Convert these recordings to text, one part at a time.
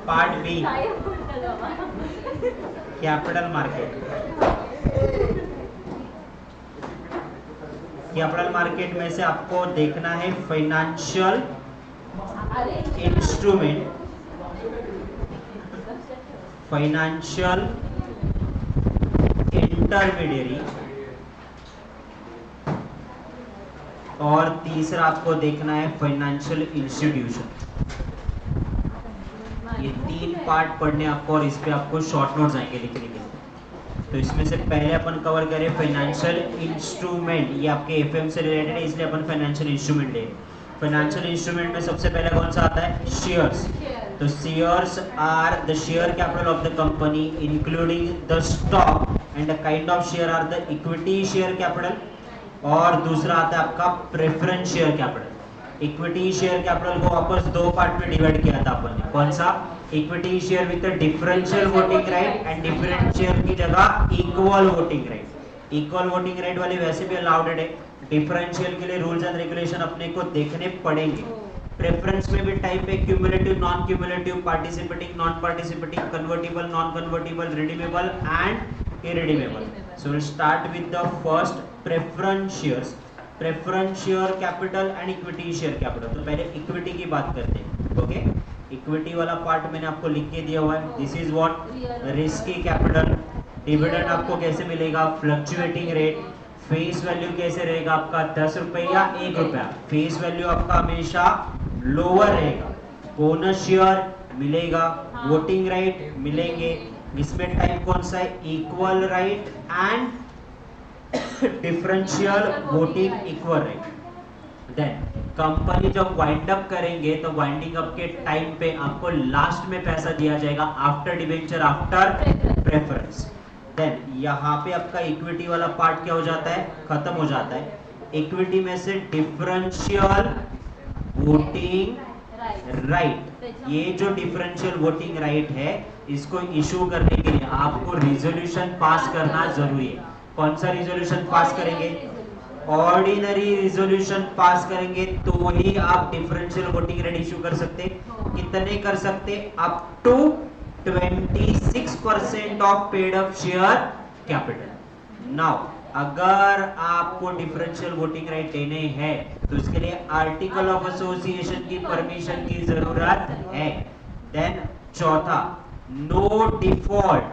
Part B, capital market. Capital market में से आपको देखना है फाइनेंशियल इंस्ट्रूमेंट, फाइनेंशियल इंटरमीडियरी, और तीसरा आपको देखना है फाइनेंशियल इंस्टीट्यूशन। ये तीन पार्ट पढ़ने आपको, और इस पे आपको शॉर्ट नोट्स आएंगे लिखने के लिए। तो इसमें से पहले अपन कवर करें फाइनेंशियल इंस्ट्रूमेंट। ये आपके एफएम से रिलेटेड है, इसलिए अपन फाइनेंशियल इंस्ट्रूमेंट ले। फाइनेंशियल इंस्ट्रूमेंट में सबसे पहले कौन सा आता है? शेयर्स। तो shares are the share capital of the company including the stock, and the kind of share are the equity share capital. और दूसरा आता है आपका preference share capital. Equity share capital को वापस दो पार्ट में डिवाइड किया था अपन ने। कौन सा? Equity share with differential voting right, and different share की जगह equal voting right. Equal voting right वाले वैसे भी अलाउड है, डिफरेंशियल के लिए रूल्स एंड रेगुलेशन अपने को देखने पड़ेंगे। प्रेफरेंस में भी टाइप है cumulative, non cumulative, participating, non participating, convertible, non convertible, redeemable and irredeemable. So will start with the first preference shares, preference share capital and equity share capital. तो पहले equity की बात करते हैं। ओके, इक्विटी वाला part मैंने आपको लिख के दिया हुआ है। This is what? Risky capital. Dividend आपको कैसे मिलेगा? Fluctuating rate. फेस वैल्यू कैसे रहेगा आपका? 10 रुपए या 1 रुपया। फेस वैल्यू आपका हमेशा लोअर रहेगा। बोनस शेयर मिलेगा, वोटिंग राइट मिलेंगे। इसमें टाइप कौन सा है? Equal right and differential voting equal right. Then company जब वाइंड अप करेंगे तो वाइंडिंग अप के टाइम पे आपको लास्ट में पैसा दिया जाएगा, after debenture, after preference. Then यहाँ पे आपका इक्विटी वाला पार्ट क्या हो जाता है? खत्म हो जाता है। इक्विटी में से डिफरेंशियल वोटिंग राइट, ये जो डिफरेंशियल वोटिंग राइट है, इसको इशू करने के लिए आपको रिजोल्यूशन पास करना जरूरी है। कौन सा रिजोल्यूशन पास करेंगे? ऑर्डिनरी रिजोल्यूशन पास करेंगे तो ही आप डिफरेंशियल वोटिंग राइट इशू कर सकते। कितने कर सकते? Up to 26% of paid up share capital. Now अगर आपको डिफरेंशियल वोटिंग राइट देने हैं तो इसके लिए आर्टिकल ऑफ एसोसिएशन की परमिशन की जरूरत है। देन चौथा, no default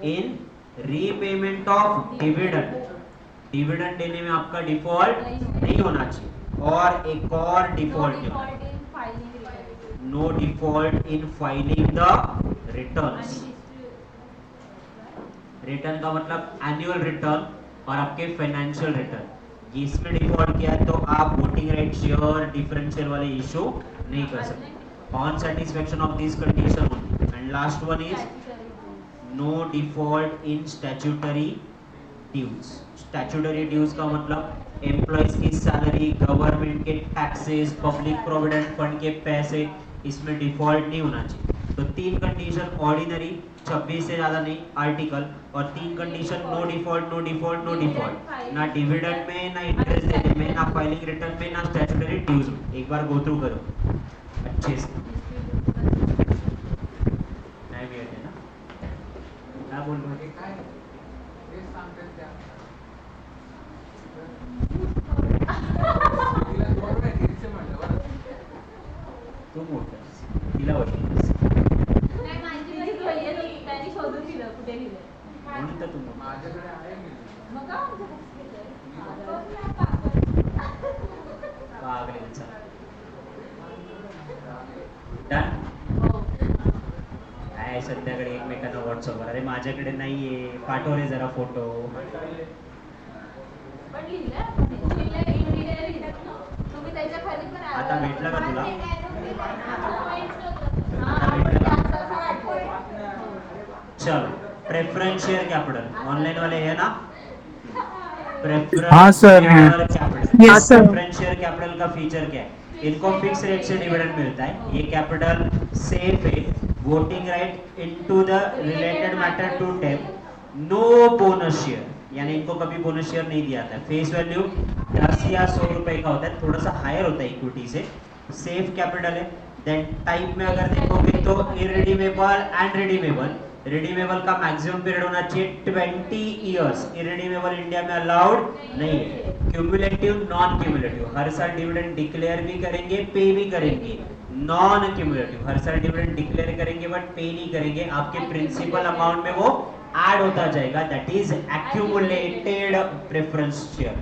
in repayment of dividend. Dividend देने में आपका डिफॉल्ट नहीं होना चाहिए। और एक और default, no default in filing the returns. Return का मतलब एनुअल रिटर्न और आपके फाइनेंशियल रिटर्न। इसमें डिफॉल्ट किया है तो आप वोटिंग राइट शेयर डिफरेंशियल वाले इशू नहीं कर सकते। On satisfaction of this condition only. And last one is no default in statutory dues. Statutory dues का मतलब एम्प्लॉइज की सैलरी, गवर्नमेंट के टैक्सेस, पब्लिक प्रोविडेंट फंड के पैसे, इसमें डिफॉल्ट नहीं होना चाहिए। तो तीन कंडीशन ऑर्डिनरी, 26 से ज्यादा नहीं आर्टिकल, और तीन condition no default, no default, no default. ना डिविडेंड में, ना इंटरेस्ट देने में, ना फाइलिंग रिटर्न में, ना स्टैट्यूटरी ड्यूज में। एक बार गो थ्रू करो अच्छे से। नहीं भी है ना, क्या बोल रहे हो? तू मोठा तिला वाटलं नाही माझी बरी होईल त्यांनी शोधून दिलं कुठे लिहिलं म्हणून तर तू माझ्याकडे आहे मी. मग का पागलेचा डन। काय संध्याकाळी एकमेकांना व्हॉट्सअपवर, अरे माझ्याकडे नाहीये, पाठव रे जरा फोटो। पण लिहिलं लिहिलं इंडिया लिहिलं तुम्ही त्याच्या खाली पण आता भेटला का तुला? चलो, प्रेफरेंस शेयर कैपिटल ऑनलाइन वाले है ना? हाँ sir, preference sir. Share capital का फीचर क्या है? इनको फिक्स रेट से डिविडेंड मिलता है। ये कैपिटल सेफ है, voting right into the related matter to tape, no bonus share, यानी इनको कभी बोनस शेयर नहीं दिया था। फेस वैल्यू 10 या 100 रुपए का होता है, थोड़ा सा हायर होता है इक्विटी से, सेफ कैपिटल है। देन टाइप में अगर देखोगे तो इरिडीमेबल एंड रिडीमेबल। रिडीमेबल का मैक्सिमम पीरियड होना चाहिए 20 इयर्स। इरिडीमेबल इंडिया में अलाउड नहीं है। क्यूमुलेटिव, नॉन क्यूमुलेटिव, हर साल डिविडेंड डिक्लेयर भी करेंगे, पे भी करेंगे। नॉन क्यूमुलेटिव, हर साल डिविडेंड डिक्लेयर करेंगे बट पे नहीं करेंगे, आपके प्रिंसिपल अमाउंट में वो ऐड होता जाएगा, that is accumulated preference share.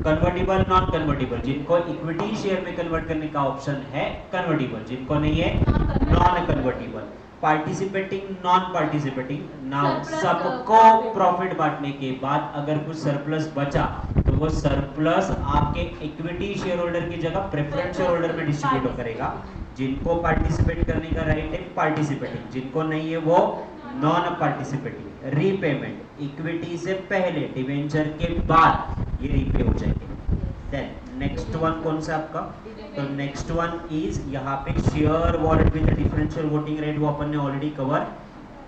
Convertible, non convertible, जिनको इक्विटी शेयर में कन्वर्ट करने का ऑप्शन है कन्वर्टिबल, जिनको नहीं है non convertible. Participating, non participating, now सबको प्रॉफिट बांटने के बाद अगर कुछ सरप्लस बचा तो वो सरप्लस आपके इक्विटी शेयर होल्डर की जगह प्रेफरेंस शेयर होल्डर में डिस्ट्रीब्यूट करेगा। जिनको पार्टिसिपेट करने का राइट है पार्टिसिपेटिंग, जिनको नहीं है वो नॉन पार्टिसिपेटिंग। रीपेमेंट, इक्विटी से पहले, डिवेंचर के बाद ये रीपे हो जाएंगे। देन नेक्स्ट वन कौन सा आपका, तो नेक्स्ट वन इज यहाँ पे share warrant with differential voting right, वो अपन ने ऑलरेडी कवर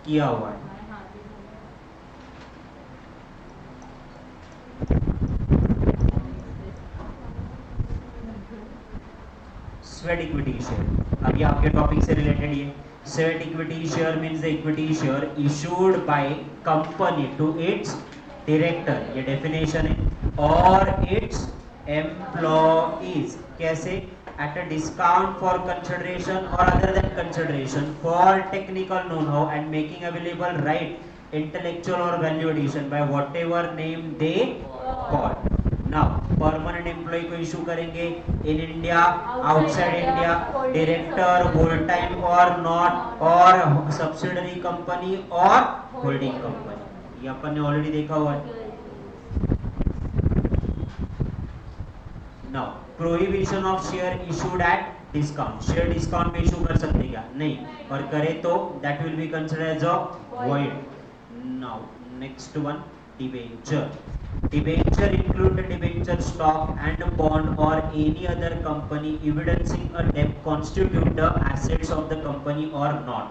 किया हुआ है। स्वेट इक्विटी शेयर, अभी आपके टॉपिक से रिलेटेड ये sweat equity share means the equity share issued by company to its director, ये डेफिनेशन है, और इट्स एम्प्लॉइज। कैसे? at a discount for consideration or other than consideration for technical know-how and making available right intellectual or value addition by whatever name they call. Now permanent employee को issue करेंगे in India, outside India, director, full time or not, और subsidiary company और holding company, ये अपन ने already देखा हुआ है। Now prohibition of share issued at discount, share discount में इशू कर सकते क्या? नहीं, और करे तो that will be considered as a void. Now next one, debenture. Debenture include the debenture stock and bond or any other company evidencing a debt constitute the assets of the company or not.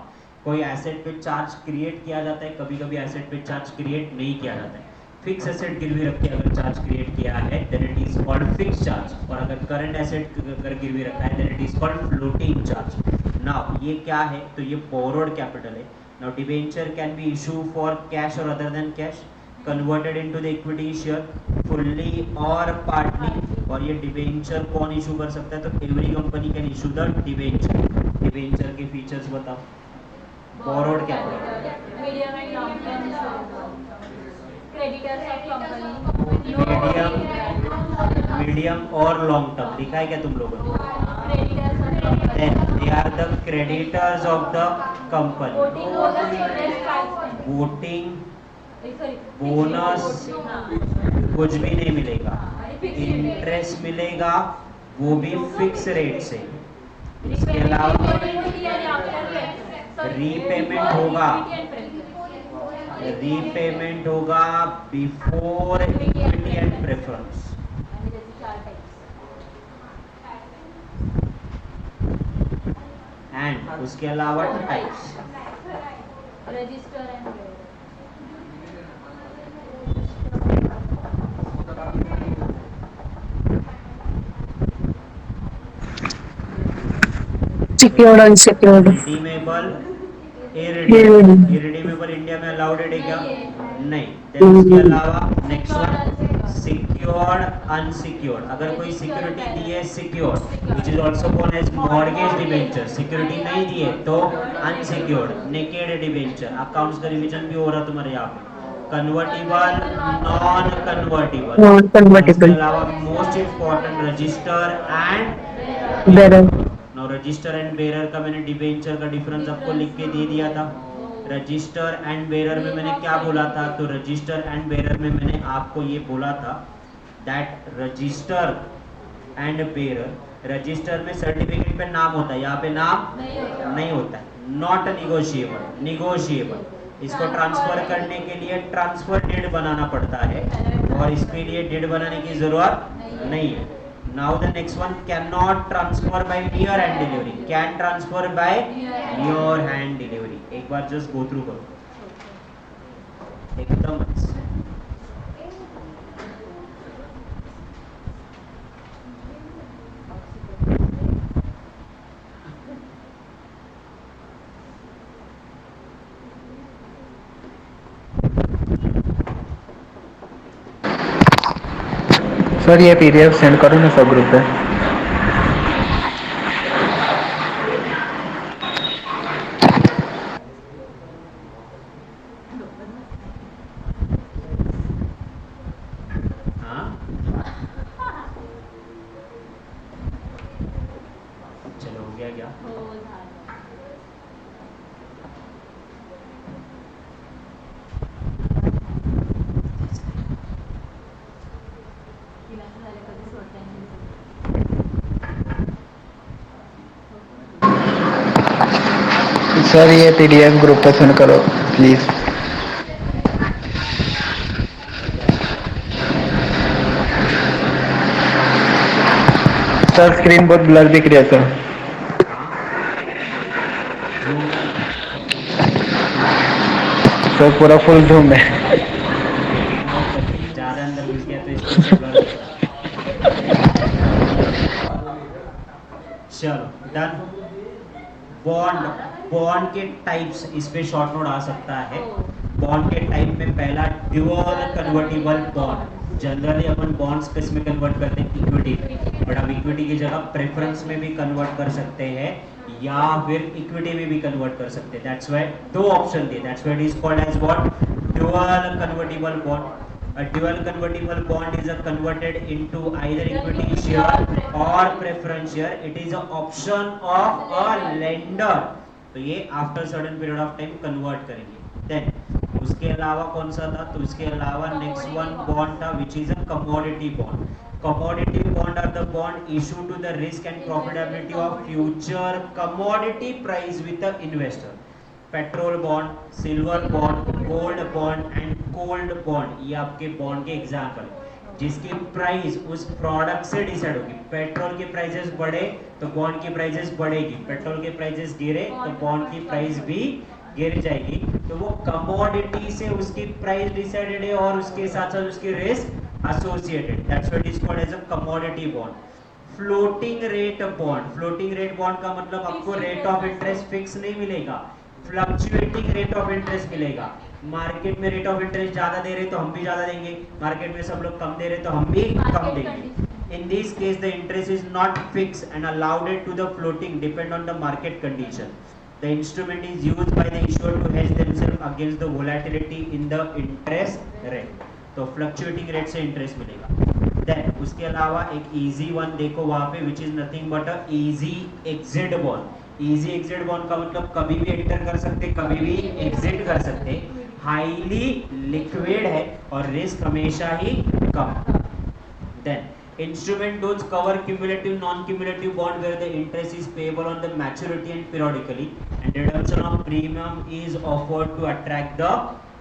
कोई asset पे charge create किया जाता है, कभी कभी asset पे charge create नहीं किया जाता है। फिक्स एसेट गिरवी रख के अगर चार्ज क्रिएट किया है then it is called fix charge, और अगर करंट एसेट अगर गिरवी रखा है then it is called floating charge. Now ये क्या है? तो ये बोरोड कैपिटल है। Now debenture can be issue for cash और other than cash, converted into the equity share fully और पार्टली। और ये डिबेंचर कौन इशू कर सकता है? तो every company can issue the debenture. Debenture के फीचर्स बताओ। Borrowed capital, medium and long term, creditors of company, medium और लॉन्ग टर्म लिखा है क्या तुम लोगों ने? Creditors of company, then they are the creditors of the company. Voting होगा, इंटरेस्ट, वोटिंग, बोनस कुछ भी नहीं मिलेगा, इंटरेस्ट मिलेगा वो भी फिक्स रेट से। इसके अलावा रीपेमेंट होगा, रीपेमेंट होगा before equity and preference. And उसके अलावा types, register and secured unsecured redeemable, irredeemable India में अलाउड है क्या? नहीं। देन उसके अलावा नेक्स्ट वन सिक्योर्ड अनसिक्योर्ड, अगर कोई सिक्योरिटी दी है secured which is also called as mortgage debenture, security नहीं दी है तो अनसिक्योर्ड नेकेड डिबेंचर। अकाउंट्स का रिवीजन भी हो रहा तुम्हारे यहाँ पे। Convertible, non convertible, non convertible इसके अलावा most important register and bearer now register and bearer का मैंने डिबेंचर का डिफरेंस आपको लिख के दे दिया था। रजिस्टर एंड बेरर में मैंने क्या बोला था? तो रजिस्टर एंड बेरर में मैंने आपको ये बोला था that register and bearer, register में सर्टिफिकेट पे नाम होता है, यहाँ पे नाम नहीं होता है। नॉट निगोशिएबल, निगोशिएबल, इसको ट्रांसफर करने के लिए ट्रांसफर डेट बनाना पड़ता है और इसके लिए डेट बनाने की जरूरत नहीं है। Now the next one, cannot transfer by mere hand delivery, can transfer by your hand delivery। एक बार just go through करो एकदम। सर ये पीडीएफ सेंड करो ना सब ग्रुप पे। हाँ चलो हो गया क्या? हो झालं. तिला असं झालं कधीच वाटलं नाही. सर ये पीडीएफ ग्रुप पे सेंड करो प्लीज। सर स्क्रीन बहुत ब्लर दिख रही है सर। हाँ जूम कर ना। सर पूरा फुल जूम है। जूम आउट करके ज़्यादा अंदर घुस गया तो स्क्रीन से ब्लर दिख रहा है। चलो डन। बॉन्ड, बॉन्ड के टाइप्स इस पे शॉर्ट नोट आ सकता है। बॉन्ड के टाइप में पहला ड्यूअल कन्वर्टिबल बॉन्ड। जनरली अपन बॉन्ड्स किस में कन्वर्ट करते हैं? इक्विटी। बट अब इक्विटी की जगह प्रेफरेंस में भी कन्वर्ट कर सकते हैं या फिर इक्विटी में भी कन्वर्ट कर सकते हैं। दैट्स व्हाई दो ऑप्शन दिए। That's why it is called as what? Dual convertible bond. A dual convertible bond is converted into either equity share or preference share. It is an option of a lender. तो ये after certain period of time convert करेंगे। Then उसके अलावा कौन सा था? तो इसके अलावा next one bond था which is a commodity bond. Commodity bond are the bond issued to the risk and profitability of future commodity price with the investor. Petrol bond, silver bond, gold bond and cold bond, ये आपके bond के example जिसकी price उस product से decide होगी। Petrol के prices बढ़े तो बॉन्ड की प्राइसेस बढ़ेगी, पेट्रोल के प्राइसेस गिरे तो बॉन्ड की प्राइस भी गिर जाएगी। तो वो कमोडिटी से उसकी प्राइस डिसाइडेड है और उसके साथ साथ उसकी risk associated. That's what is called as a commodity bond. Floating rate bond, floating rate bond का मतलब आपको रेट ऑफ इंटरेस्ट फिक्स नहीं मिलेगा, फ्लक्चुएटिंग रेट ऑफ इंटरेस्ट मिलेगा। मार्केट में रेट ऑफ इंटरेस्ट ज्यादा दे रहे तो हम भी ज्यादा देंगे, मार्केट में सब लोग कम दे रहे तो हम भी कम देंगे। In this case the interest is not fix and allowed to the floating depend on the market condition. The instrument is used by the issuer to hedge themselves against the volatility in the interest rate. तो fluctuating rate से interest मिलेगा। Then उसके अलावा एक easy one देखो वहां पे which is nothing but a easy exit bond. Easy exit bond का मतलब कभी भी एंटर कर सकते, कभी भी एग्जिट कर सकते, हाईली लिक्विड है और रिस्क हमेशा ही कम। Then instrument does cover cumulative non cumulative bond where the interest is payable on the maturity and periodically and redemption of premium is offered to attract the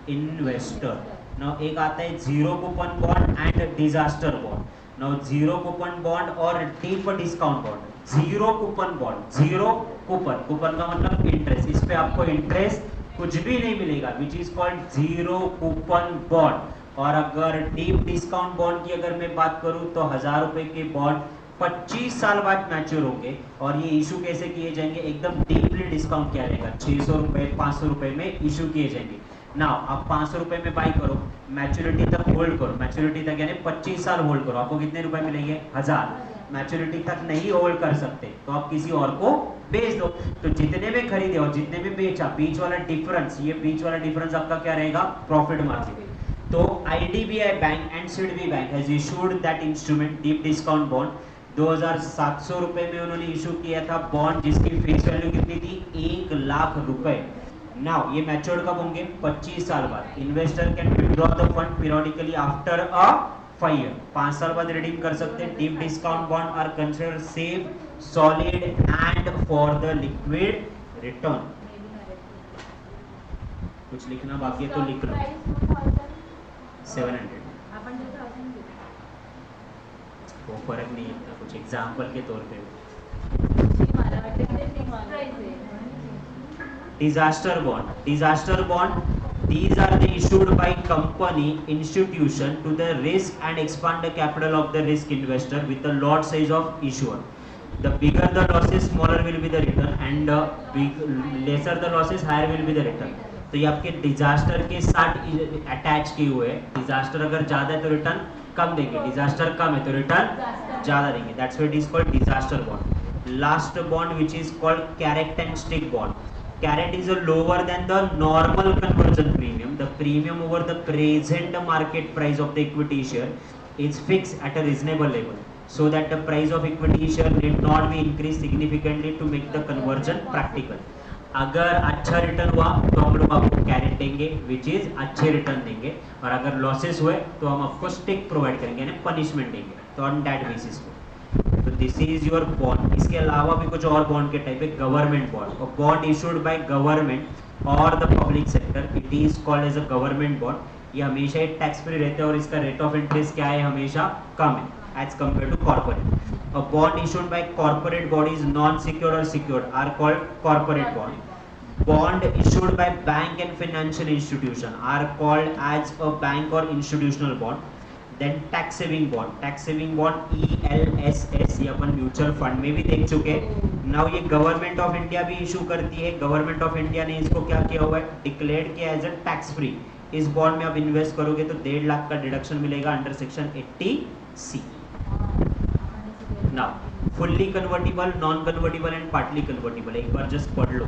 investor. Now एक आता है zero coupon bond and disaster bond. Now zero coupon bond और deep discount bond. Zero coupon bond, zero coupon, coupon का मतलब interest, इस पे आपको interest कुछ भी नहीं मिलेगा which is called zero coupon bond. और अगर डीप डिस्काउंट बॉन्ड की अगर मैं बात करूं तो 1000 रुपए के बॉन्ड 25 साल बाद मैच्योर होंगे और ये इशू कैसे किए जाएंगे? एकदम डीपली डिस्काउंट किया जाएगा, 600 रुपए 500 रुपए में इशू किए जाएंगे। नाउ आप 500 रुपए में बाई करो, मैच्योरिटी तक होल्ड करो, मैच्योरिटी तक यानी 25 साल होल्ड करो, आपको कितने रुपए मिलेंगे? 1000। मैच्योरिटी तक नहीं होल्ड कर सकते तो आप किसी और को बेच दो। तो जितने में खरीदे और जितने में बेचा, बीच वाला डिफरेंस, ये बीच वाला डिफरेंस आपका क्या रहेगा? Profit margin. तो IDBI bank and SIDBI bank has issued that instrument deep discount bond. 2700 रुपए में उन्होंने इशू किया था बॉन्ड जिसकी फेस वैल्यू कितनी थी? 1 लाख रुपए। नाउ ये मैच्योर्ड कब होंगे? 25 साल बाद। Investor can withdraw the fund periodically after a 5 year, 5 साल बाद रिडीम कर सकते हैं। Deep discount bond are considered safe, solid and for the liquid return. कुछ लिखना बाकी है तो लिख लो। 700 वो फर्क नहीं है, कुछ एग्जाम्पल के तौर पे। Disaster bond, disaster bond these are the issued by company institution to the risk and expand the capital of the risk investor with the lot size of issuer. The bigger the losses, smaller will be the return and lesser the losses, higher will be the return. तो ये आपके disaster के साथ attach किए हुए हैं। Disaster अगर ज्यादा है तो रिटर्न कम देंगे, डिजास्टर कम है तो रिटर्न ज्यादा देंगे, that's why it is called disaster bond. Last bond which is called carrot and stick bond. Carrot is a lower than the normal conversion premium. The premium over the present market price of the equity share is fixed at a reasonable level, so that the price of equity share need not be increased significantly to make the conversion practical. अगर अच्छा return हुआ तो हम लोग आपको carat देंगे which is अच्छे return देंगे, और अगर लॉसेस हुए तो हम आपको स्टिक प्रोवाइड करेंगे यानी पनिशमेंट देंगे, तो ऑन दैट बेसिस पे। तो दिस इज योर बॉन्ड। इसके अलावा भी कुछ और बॉन्ड के टाइप है, गवर्नमेंट बॉन्ड, और बॉन्ड इशूड बाय गवर्नमेंट और the public sector, it is called as a government bond. ये हमेशा एक टैक्स फ्री रहते हैं और इसका रेट ऑफ इंटरेस्ट क्या है, हमेशा कम है एज कंपेयर टू कॉर्पोरेट। और bond issued by corporate bodies non secured और secured are called corporate bond. Bond issued by bank and financial institution are called as a bank और institutional bond. Then tax saving bond, tax saving bond ELSS, ये अपन mutual fund में भी देख चुके हैं। Now ये government of India भी issue करती है। गवर्नमेंट ऑफ इंडिया ने इसको क्या किया हुआ है, डिक्लेयर किया एज अ टैक्स फ्री। इस बॉन्ड में आप इन्वेस्ट करोगे तो 1.5 लाख का डिडक्शन मिलेगा under section 80C। Now fully convertible, non convertible and partly convertible, एक बार जस्ट पढ़ लो।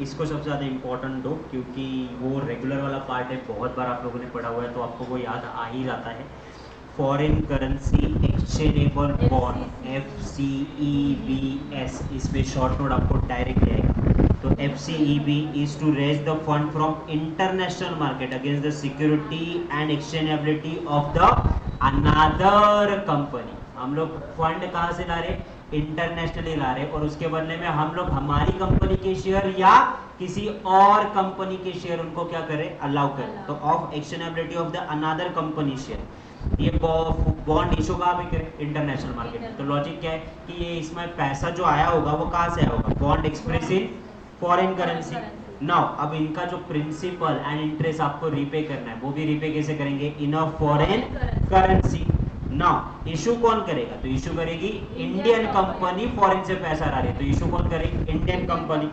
इसको सबसे ज़्यादा इम्पोर्टेंट दो क्योंकि वो रेगुलर वाला पार्ट है, बहुत बार आप लोगों ने पढ़ा हुआ है तो आपको वो याद आ ही जाता है। Foreign currency exchangeable bond FCEBS, इसमें शॉर्ट नोट आपको डायरेक्ट आएगा। तो FCEB is to raise the fund from international market against the security and exchangeability of the another company. हम लोग फंड कहाँ से ला रहे, इंटरनेशनली ला रहे हैं और उसके बदले में हम लोग हमारी कंपनी के शेयर या किसी और कंपनी के शेयर उनको क्या करें, अलाउ करें। तो of actionability of the another company share, ये बॉन्ड इशू कहाँ पे करें, इंटरनेशनल मार्केट में। तो लॉजिक क्या है कि ये इसमें पैसा जो आया होगा वो कहाँ से आया होगा, bond express in foreign currency. Now अब इनका जो प्रिंसिपल एंड इंटरेस्ट आपको रीपे करना है वो भी रीपे कैसे करेंगे, in a foreign currency. Now issue कौन करेगा, तो इशू करेगी इंडियन कंपनी, फॉरेन से पैसा ला रही है तो इशू कौन करेगी, इंडियन कंपनी।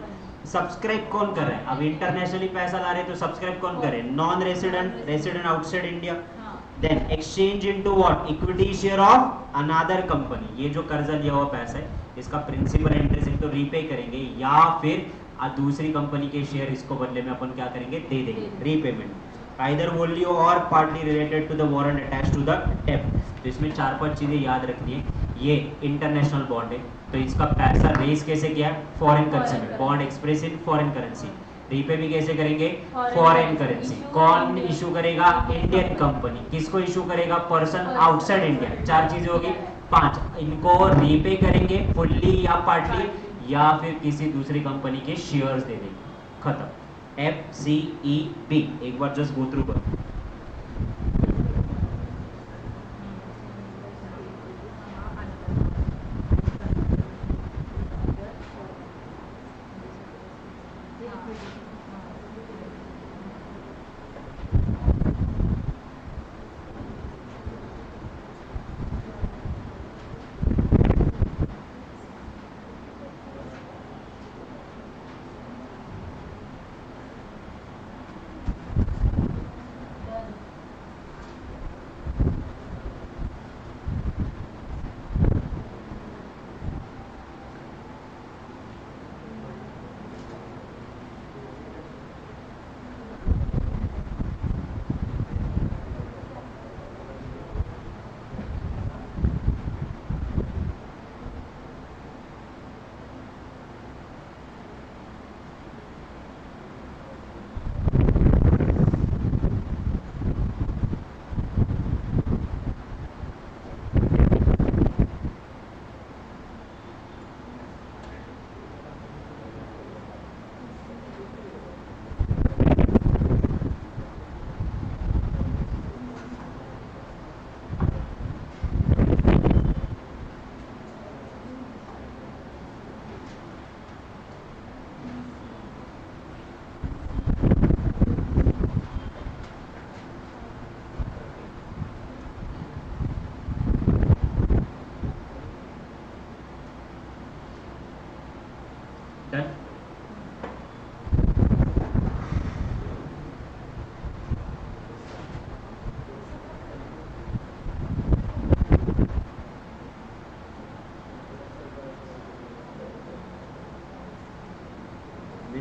सब्सक्राइब कौन कर रहा है, अब इंटरनेशनली पैसा ला रहे हैं तो सब्सक्राइब कौन करे, non resident, resident outside India. Then exchange into what, equity share of another company. ये जो कर्जा लिया हुआ पैसा है इसका प्रिंसिपल इंटरेस्ट तो रीपे करेंगे या फिर दूसरी कंपनी के शेयर इसको बदले में अपन क्या करेंगे, दे देंगे, रीपेमेंट। आइदर वोनली और partly related to the warrant attached to the debt. तो इसमें 4-5 चीजें याद रखनी है। ये इंटरनेशनल बॉन्ड है तो इसका पैसा रेज कैसे किया, फॉरेन करेंसी में, bond express in foreign currency. Repay भी कैसे करेंगे, फॉरेन करेंसी। कौन इशू करेगा, इंडियन कंपनी। किसको इशू करेगा, पर्सन आउटसाइड इंडिया। 4 चीजें होगी, 5। इनको रीपे करेंगे फुल्ली या पार्टली या फिर किसी दूसरी कंपनी के शेयर्स दे देंगे, खत्म। FCEB एक बार जस्ट गो थ्रू कर।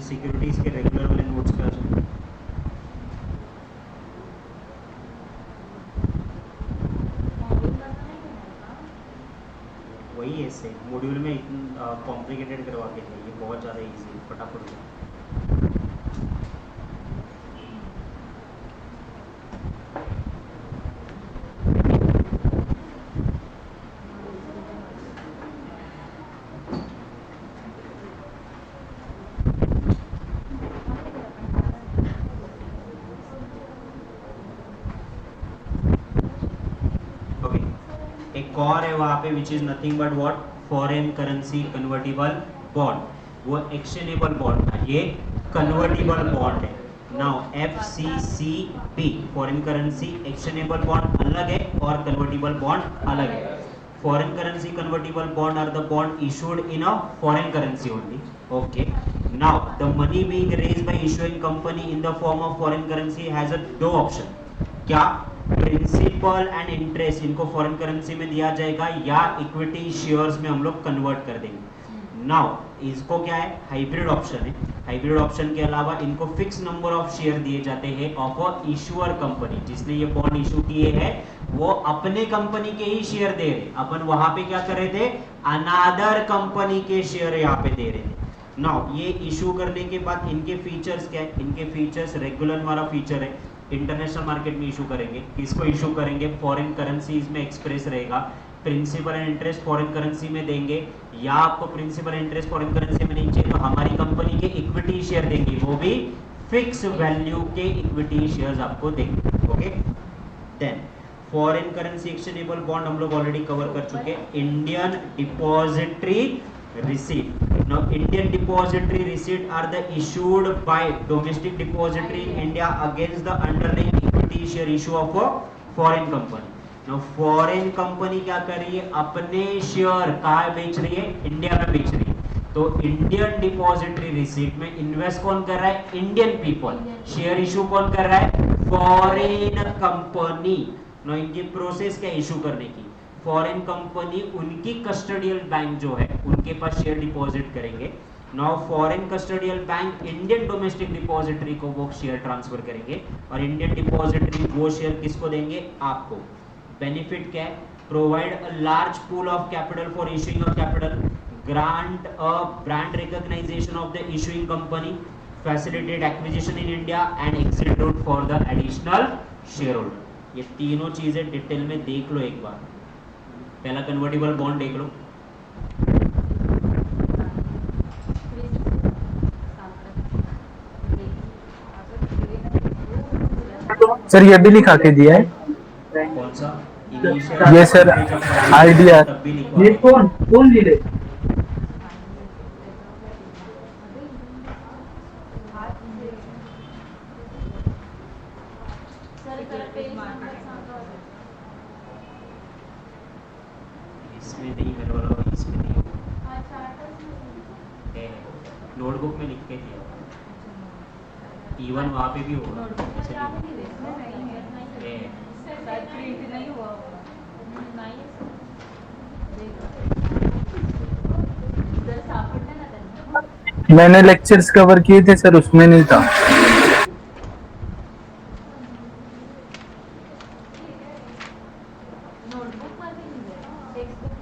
सिक्योरिटीज के रेगुलर वाले नोट्स पे आ जाओ। वही है सेम मॉड्यूल में, इतना कॉम्प्लिकेटेड करवा के नहीं, ये बहुत ज़्यादा इजी, फटाफट हो। एक और है वहां पे which is nothing but what, foreign currency convertible bond, वो एक्सचेंजेबल बॉन्ड था, ये कन्वर्टिबल बॉन्ड है। Now FCCB foreign currency exchangeable bond अलग है और कन्वर्टिबल बॉन्ड अलग है। Foreign currency convertible bond are the bond issued in a foreign currency only. Okay, now the money being raised by issuing company in the form of foreign currency has a 2 option. क्या, principal and interest इनको foreign currency में दिया जाएगा या equity shares में हम लोग convert कर देंगे। नाउ इसको क्या है, हाइब्रिड ऑप्शन है। हाइब्रिड ऑप्शन के अलावा इनको फिक्स नंबर ऑफ शेयर दिए जाते हैं ऑफ अ इशूअर कंपनी। जिसने ये बॉन्ड इशू किए हैं वो अपने कंपनी के ही शेयर दे रहे, अपन वहां पे क्या कर रहे थे, अनदर कंपनी के शेयर यहाँ पे दे रहे थे। नाउ ये इशू करने के बाद इनके फीचर्स क्या है, इनके फीचर्स रेगुलर वाला फीचर है, इंटरनेशनल मार्केट में इशू करेंगे। किसको इशू करेंगे, फॉरेन करेंसीज में एक्सप्रेस रहेगा, principal and interest foreign currency में देंगे, या आपको प्रिंसिपल इंटरेस्ट फॉरेन करेंसी में नहीं चाहिए तो हमारी कंपनी के इक्विटी शेयर देंगे, वो भी फिक्स वैल्यू के इक्विटी शेयर्स आपको देंगे। Okay, then foreign currency exchangeable bond हम लोग ऑलरेडी कवर कर चुके हैं। Indian depository receipt. Now Indian depository receipt are the issued by domestic depository in India against the underlying equity share issue of a foreign company. Now foreign company क्या कर रही है, अपने शेयर कहाँ बेच रही है, इंडिया में बेच रही है। तो इंडियन डिपॉजिटरी रिसीट में इन्वेस्ट कौन कर रहा है, इंडियन पीपल। शेयर इशू कौन कर रहा है, फॉरेन कंपनी। ना इनकी प्रोसेस क्या इशू करने की, फॉरेन कंपनी उनकी कस्टोडियल बैंक जो है उनके पास शेयर डिपॉजिट करेंगे। Now foreign custodial bank Indian domestic depository को वो शेयर ट्रांसफर करेंगे और इंडियन डिपॉजिटरी वो शेयर किसको देंगे, आपको। बेनिफिट क्या है, provide a large pool of capital for issuing of capital, grant a brand recognition of the issuing company, facilitate acquisition in India and exit route for the additional shareholder. ये तीनों चीजें detail में देख लो एक बार। पहला convertible bond देख लो, sir ये भी लिखा के दिया है, कौन सा ये सर आइडिया। तब भी लिखवा ये कौन कौन लिखे, सर जरा पेज नंबर सांगा। इसमें नहीं मेरे वाला, इसमें नहीं हाँ चार्टर्स में है, नोटबुक में लिख के दिया, इवन वहाँ पे भी होगा। सर आप नहीं देखना नहीं है। सर प्रिंट नहीं हुआ नहीं है सर सापडलं ना त्यांना। मैंने लेक्चर्स कवर किए थे सर, उसमें नहीं था। नोटबुक मध्ये लिहिलंय टेक्स्टबुक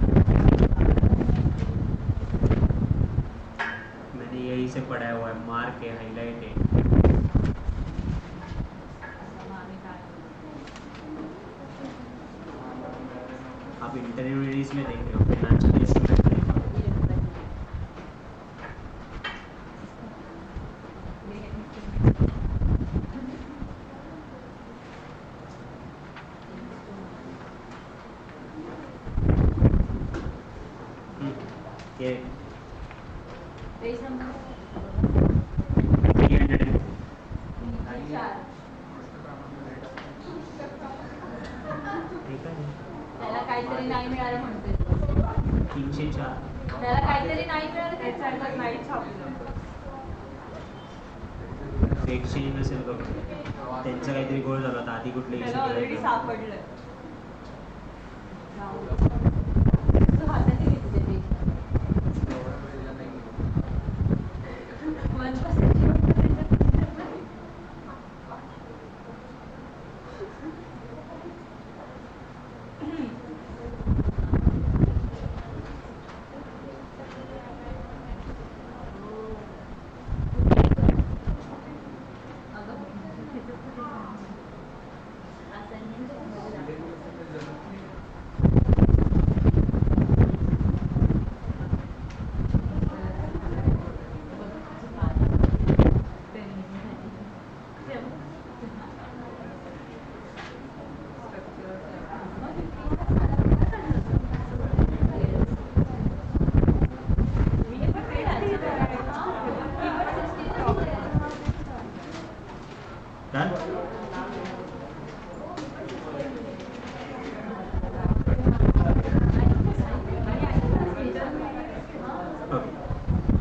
मैंने यही से पढ़ाया हुआ है, मार्क है, हाईलाइट है। आप इंटरमीडिएट में देख रहे हो, फाइनेंशियल इंस्ट्रूमेंट में। ये पेज नंबर 300 4 ठीक आहे, त्याला काहीतरी नाही मिळालं म्हणते 304 त्याला काहीतरी नाही मिळालं त्याच्यावर नाही छापलं एक्सचेंज नसेल बघ, त्यांचा काहीतरी गोळ झाला होता आधी, कुठले त्याला ऑलरेडी issue सापडलं तू हाताने घेतले ते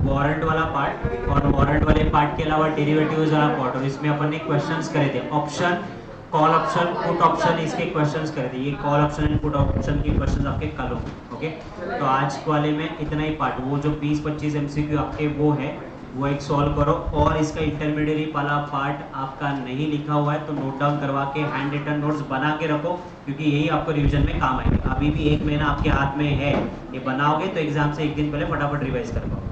'वारंट वाला पार्ट और वारंट वाले पार्ट के अलावा डेरिवेटिव्स वाला पार्ट, और इसमें अपन ने क्वेश्चंस करे थे, option call option put option, इसके क्वेश्चंस करे थे। ये call option and put option के क्वेश्चंस आपके कल होंगे। ओके, तो आज वाले में इतना ही पार्ट, वो जो 20-25 MCQ आपके वो है वो एक सॉल्व करो, और इसका इंटरमीडिएट वाला पार्ट आपका नहीं लिखा हुआ है तो नोट डाउन करवा के हैंड रिटन नोट्स बना के रखो, क्योंकि यही आपको रिवीजन में काम आएंगे। अभी भी 1 महीना आपके हाथ में है, ये बनाओगे तो एग्जाम से 1 दिन पहले फटाफट रिवाइज कर पाओ।